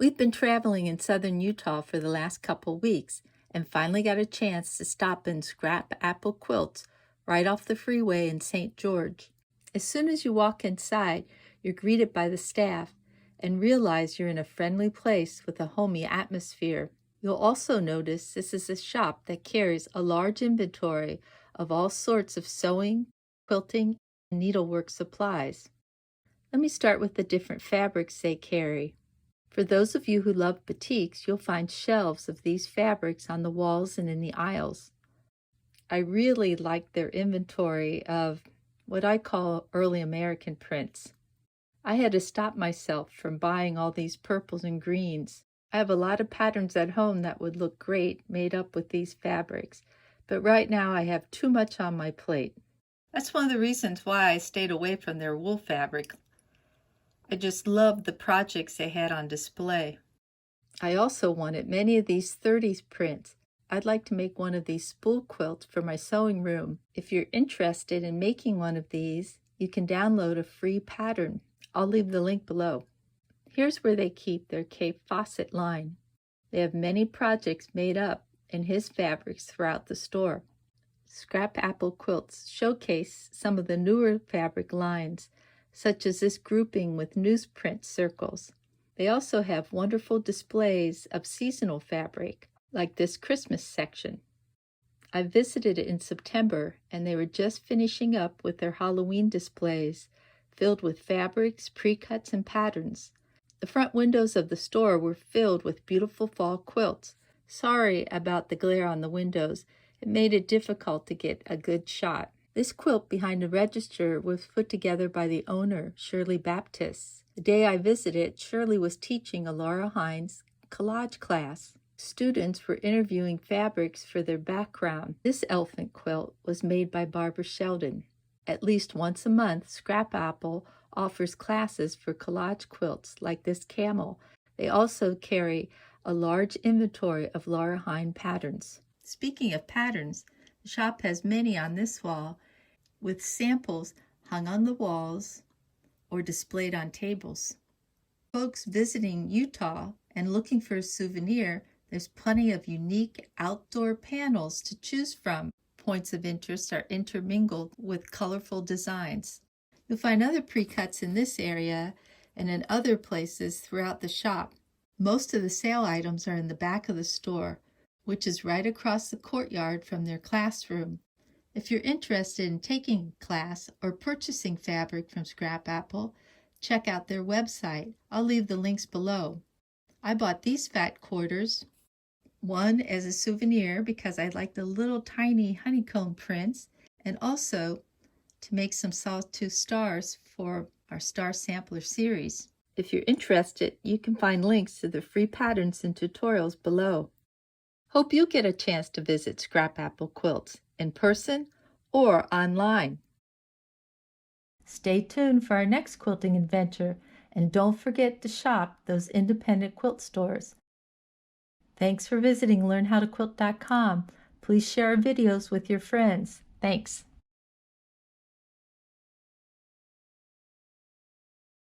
We've been traveling in southern Utah for the last couple weeks and finally got a chance to stop in Scrap Apple Quilts right off the freeway in St. George. As soon as you walk inside, you're greeted by the staff and realize you're in a friendly place with a homey atmosphere. You'll also notice this is a shop that carries a large inventory of all sorts of sewing, quilting, and needlework supplies. Let me start with the different fabrics they carry. For those of you who love batiks, you'll find shelves of these fabrics on the walls and in the aisles. I really like their inventory of what I call early American prints. I had to stop myself from buying all these purples and greens. I have a lot of patterns at home that would look great made up with these fabrics, but right now I have too much on my plate. That's one of the reasons why I stayed away from their wool fabric. I just loved the projects they had on display. I also wanted many of these 30s prints. I'd like to make one of these spool quilts for my sewing room. If you're interested in making one of these, you can download a free pattern. I'll leave the link below. Here's where they keep their Cape Fawcett line. They have many projects made up in his fabrics throughout the store. Scrap Apple Quilts showcase some of the newer fabric lines, such as this grouping with newsprint circles. They also have wonderful displays of seasonal fabric, like this Christmas section. I visited it in September, and they were just finishing up with their Halloween displays, filled with fabrics, pre-cuts, and patterns. The front windows of the store were filled with beautiful fall quilts. Sorry about the glare on the windows. It made it difficult to get a good shot. This quilt behind the register was put together by the owner, Shirley Baptist. The day I visited, Shirley was teaching a Laura Hines collage class. Students were interviewing fabrics for their background. This elephant quilt was made by Barbara Sheldon. At least once a month, Scrap Apple offers classes for collage quilts like this camel. They also carry a large inventory of Laura Hines patterns. Speaking of patterns, the shop has many on this wall, with samples hung on the walls or displayed on tables. Folks visiting Utah and looking for a souvenir, there's plenty of unique outdoor panels to choose from. Points of interest are intermingled with colorful designs. You'll find other pre-cuts in this area and in other places throughout the shop. Most of the sale items are in the back of the store, which is right across the courtyard from their classroom. If you're interested in taking a class or purchasing fabric from Scrap Apple, check out their website. I'll leave the links below. I bought these fat quarters, one as a souvenir because I like the little tiny honeycomb prints, and also to make some sawtooth stars for our Star Sampler series. If you're interested, you can find links to the free patterns and tutorials below. Hope you get a chance to visit Scrap Apple Quilts in person or online. Stay tuned for our next quilting adventure, and don't forget to shop those independent quilt stores. Thanks for visiting LearnHowToQuilt.com. Please share our videos with your friends. Thanks.